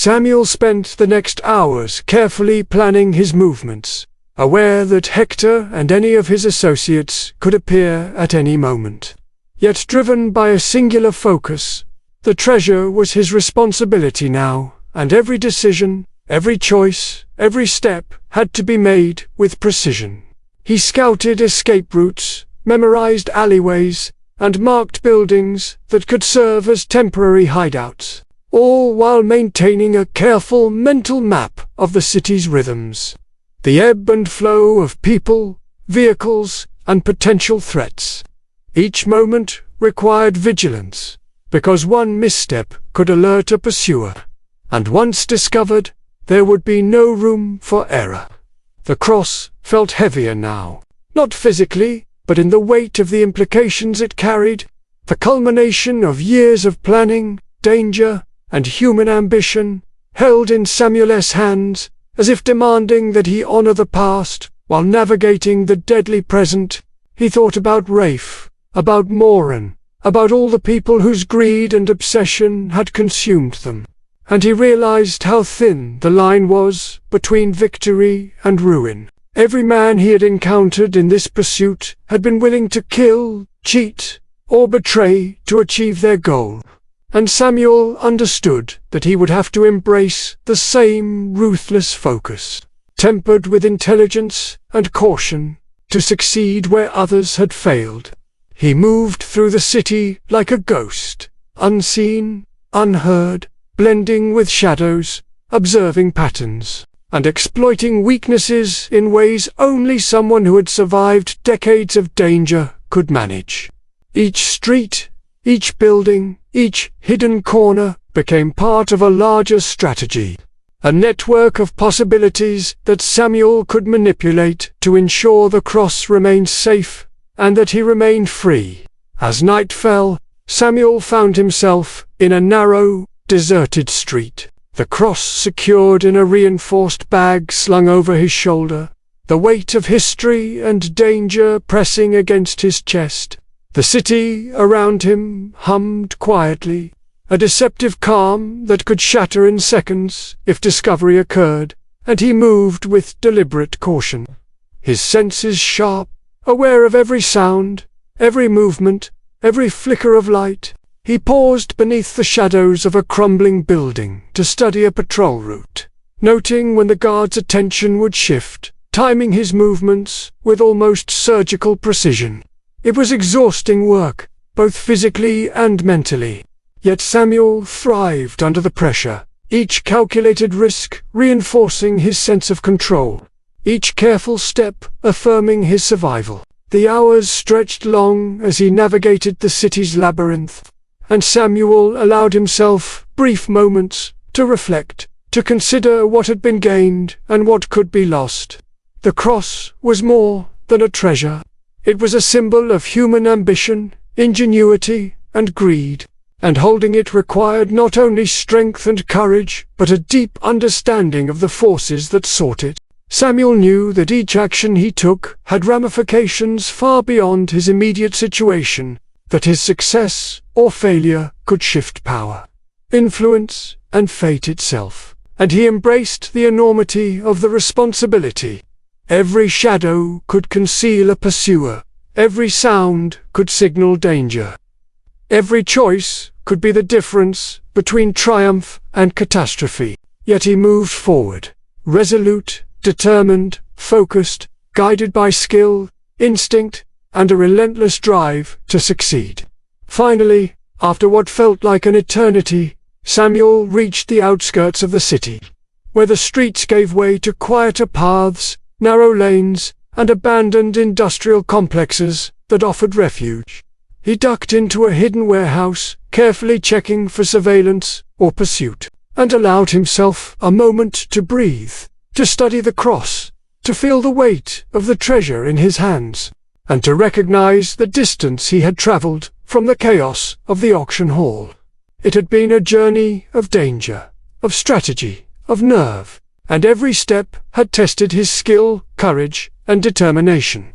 Samuel spent the next hours carefully planning his movements, aware that Hector and any of his associates could appear at any moment. Yet driven by a singular focus, the treasure was his responsibility now, and every decision, every choice, every step had to be made with precision. He scouted escape routes, memorized alleyways, and marked buildings that could serve as temporary hideouts, all while maintaining a careful mental map of the city's rhythms, the ebb and flow of people, vehicles, and potential threats. Each moment required vigilance, because one misstep could alert a pursuer, and once discovered, there would be no room for error. The cross felt heavier now, not physically, but in the weight of the implications it carried, the culmination of years of planning, danger, and human ambition, held in Samuel's hands, as if demanding that he honor the past while navigating the deadly present. He thought about Rafe, about Moran, about all the people whose greed and obsession had consumed them, and he realized how thin the line was between victory and ruin. Every man he had encountered in this pursuit had been willing to kill, cheat, or betray to achieve their goal, and Samuel understood that he would have to embrace the same ruthless focus, tempered with intelligence and caution, to succeed where others had failed. He moved through the city like a ghost, unseen, unheard, blending with shadows, observing patterns, and exploiting weaknesses in ways only someone who had survived decades of danger could manage. Each street, each building, each hidden corner became part of a larger strategy, a network of possibilities that Samuel could manipulate to ensure the cross remained safe and that he remained free. As night fell, Samuel found himself in a narrow, deserted street, the cross secured in a reinforced bag slung over his shoulder, the weight of history and danger pressing against his chest. The city around him hummed quietly, a deceptive calm that could shatter in seconds if discovery occurred, and he moved with deliberate caution, his senses sharp, aware of every sound, every movement, every flicker of light. He paused beneath the shadows of a crumbling building to study a patrol route, noting when the guard's attention would shift, timing his movements with almost surgical precision. It was exhausting work, both physically and mentally, yet Samuel thrived under the pressure, each calculated risk reinforcing his sense of control, each careful step affirming his survival. The hours stretched long as he navigated the city's labyrinth, and Samuel allowed himself brief moments to reflect, to consider what had been gained and what could be lost. The cross was more than a treasure. It was a symbol of human ambition, ingenuity, and greed, and holding it required not only strength and courage, but a deep understanding of the forces that sought it. Samuel knew that each action he took had ramifications far beyond his immediate situation, that his success or failure could shift power, influence, and fate itself, and he embraced the enormity of the responsibility. Every shadow could conceal a pursuer, every sound could signal danger. Every choice could be the difference between triumph and catastrophe. Yet he moved forward, resolute, determined, focused, guided by skill, instinct, and a relentless drive to succeed. Finally, after what felt like an eternity, Samuel reached the outskirts of the city, where the streets gave way to quieter paths, narrow lanes, and abandoned industrial complexes that offered refuge. He ducked into a hidden warehouse, carefully checking for surveillance or pursuit, and allowed himself a moment to breathe, to study the cross, to feel the weight of the treasure in his hands, and to recognize the distance he had traveled from the chaos of the auction hall. It had been a journey of danger, of strategy, of nerve, and every step had tested his skill, courage, and determination.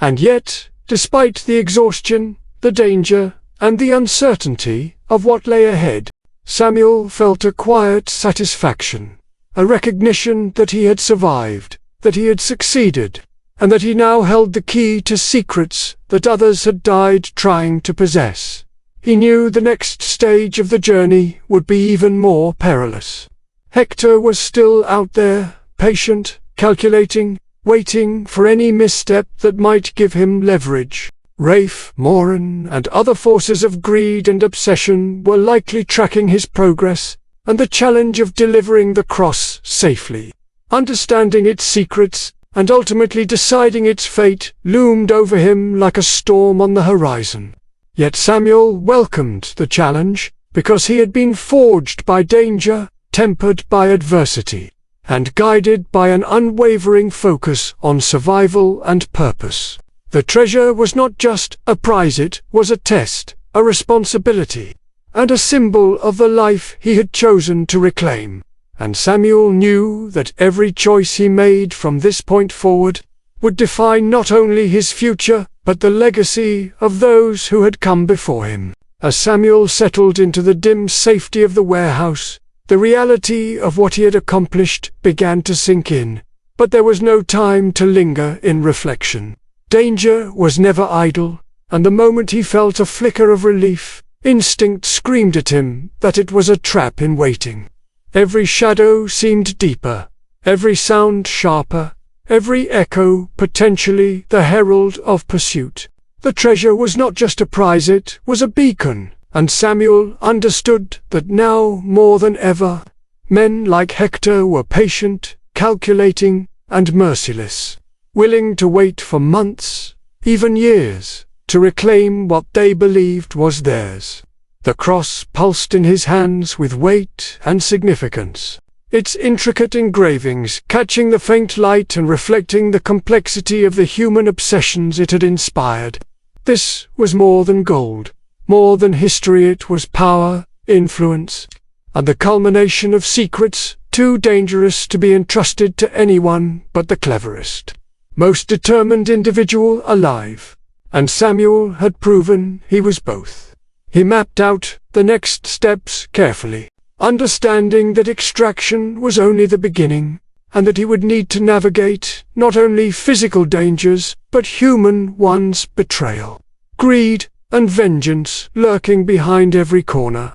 And yet, despite the exhaustion, the danger, and the uncertainty of what lay ahead, Samuel felt a quiet satisfaction, a recognition that he had survived, that he had succeeded, and that he now held the key to secrets that others had died trying to possess. He knew the next stage of the journey would be even more perilous. Hector was still out there, patient, calculating, waiting for any misstep that might give him leverage. Rafe, Moran, and other forces of greed and obsession were likely tracking his progress, and the challenge of delivering the cross safely, understanding its secrets, and ultimately deciding its fate loomed over him like a storm on the horizon. Yet Samuel welcomed the challenge, because he had been forged by danger, tempered by adversity, and guided by an unwavering focus on survival and purpose. The treasure was not just a prize, it was a test, a responsibility, and a symbol of the life he had chosen to reclaim. And Samuel knew that every choice he made from this point forward would define not only his future, but the legacy of those who had come before him. As Samuel settled into the dim safety of the warehouse, the reality of what he had accomplished began to sink in, but there was no time to linger in reflection. Danger was never idle, and the moment he felt a flicker of relief, instinct screamed at him that it was a trap in waiting. Every shadow seemed deeper, every sound sharper, every echo potentially the herald of pursuit. The treasure was not just a prize, it was a beacon, and Samuel understood that now more than ever, men like Hector were patient, calculating, and merciless, willing to wait for months, even years, to reclaim what they believed was theirs. The cross pulsed in his hands with weight and significance, its intricate engravings catching the faint light and reflecting the complexity of the human obsessions it had inspired. This was more than gold, more than history, it was power, influence, and the culmination of secrets too dangerous to be entrusted to anyone but the cleverest, most determined individual alive. And Samuel had proven he was both. He mapped out the next steps carefully, understanding that extraction was only the beginning, and that he would need to navigate not only physical dangers, but human ones: betrayal, greed, and vengeance lurking behind every corner.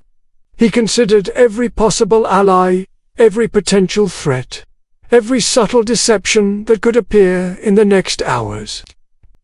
He considered every possible ally, every potential threat, every subtle deception that could appear in the next hours.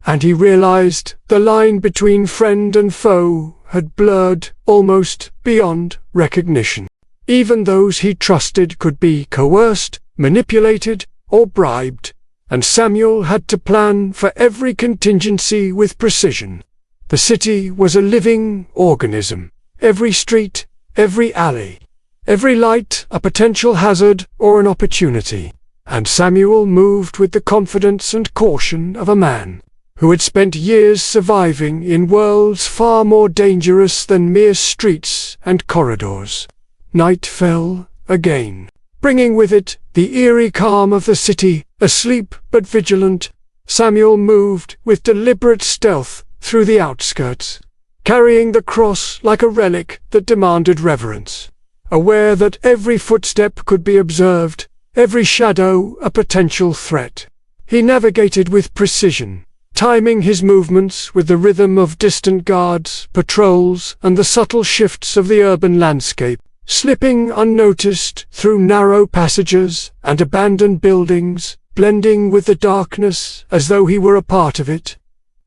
And he realized the line between friend and foe had blurred almost beyond recognition. Even those he trusted could be coerced, manipulated, or bribed, and Samuel had to plan for every contingency with precision. The city was a living organism, every street, every alley, every light a potential hazard or an opportunity, and Samuel moved with the confidence and caution of a man who had spent years surviving in worlds far more dangerous than mere streets and corridors. Night fell again, bringing with it the eerie calm of the city. Asleep but vigilant, Samuel moved with deliberate stealth through the outskirts, carrying the cross like a relic that demanded reverence, aware that every footstep could be observed, every shadow a potential threat. He navigated with precision, timing his movements with the rhythm of distant guards, patrols, and the subtle shifts of the urban landscape, slipping unnoticed through narrow passages and abandoned buildings, blending with the darkness as though he were a part of it.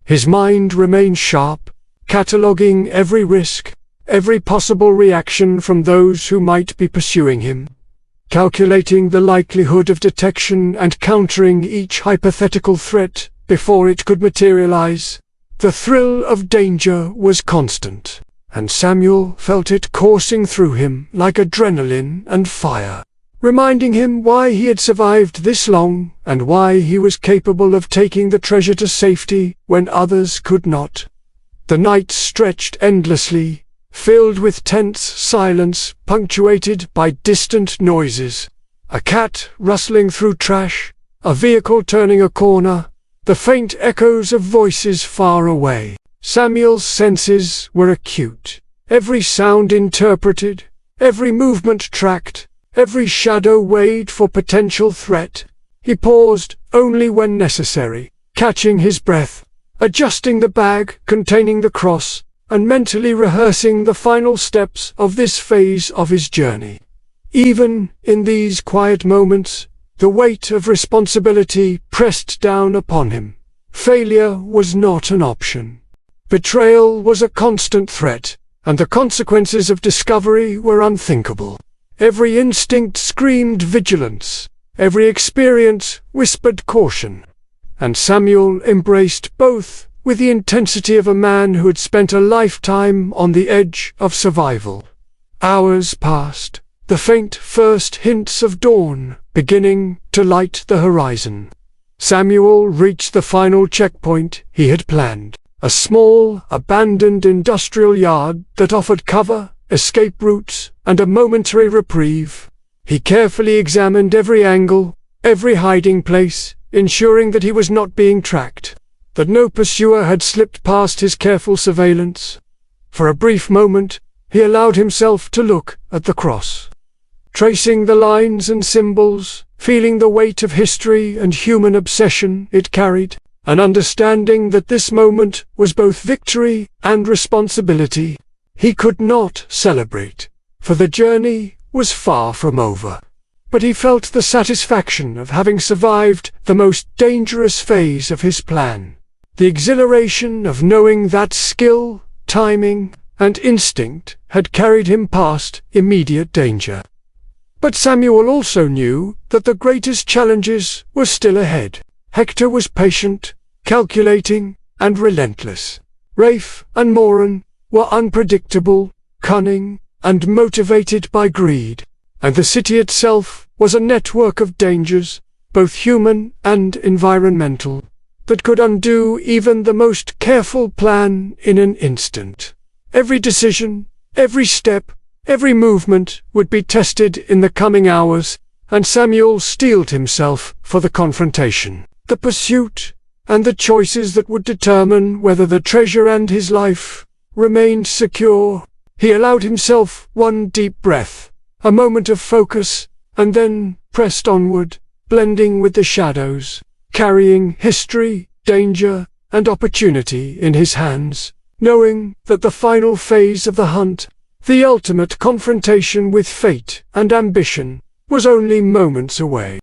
His mind remained sharp, cataloguing every risk, every possible reaction from those who might be pursuing him, calculating the likelihood of detection and countering each hypothetical threat before it could materialize. The thrill of danger was constant, and Samuel felt it coursing through him like adrenaline and fire, reminding him why he had survived this long and why he was capable of taking the treasure to safety when others could not. The night stretched endlessly, filled with tense silence punctuated by distant noises, a cat rustling through trash, a vehicle turning a corner, the faint echoes of voices far away. Samuel's senses were acute, every sound interpreted, every movement tracked, every shadow weighed for potential threat. He paused only when necessary, catching his breath, adjusting the bag containing the cross, and mentally rehearsing the final steps of this phase of his journey. Even in these quiet moments, the weight of responsibility pressed down upon him. Failure was not an option. Betrayal was a constant threat, and the consequences of discovery were unthinkable. Every instinct screamed vigilance, every experience whispered caution. And Samuel embraced both with the intensity of a man who had spent a lifetime on the edge of survival. Hours passed, the faint first hints of dawn beginning to light the horizon. Samuel reached the final checkpoint he had planned, a small, abandoned industrial yard that offered cover, escape routes, and a momentary reprieve. He carefully examined every angle, every hiding place, ensuring that he was not being tracked, that no pursuer had slipped past his careful surveillance. For a brief moment, he allowed himself to look at the cross, tracing the lines and symbols, feeling the weight of history and human obsession it carried, and understanding that this moment was both victory and responsibility. He could not celebrate, for the journey was far from over. But he felt the satisfaction of having survived the most dangerous phase of his plan, the exhilaration of knowing that skill, timing, and instinct had carried him past immediate danger. But Samuel also knew that the greatest challenges were still ahead. Hector was patient, calculating, and relentless. Rafe and Moran were unpredictable, cunning, and motivated by greed. And the city itself was a network of dangers, both human and environmental, that could undo even the most careful plan in an instant. Every decision, every step, every movement would be tested in the coming hours, and Samuel steeled himself for the confrontation, the pursuit, and the choices that would determine whether the treasure and his life remained secure. He allowed himself one deep breath, a moment of focus, and then pressed onward, blending with the shadows, carrying history, danger, and opportunity in his hands, knowing that the final phase of the hunt, the ultimate confrontation with fate and ambition, was only moments away.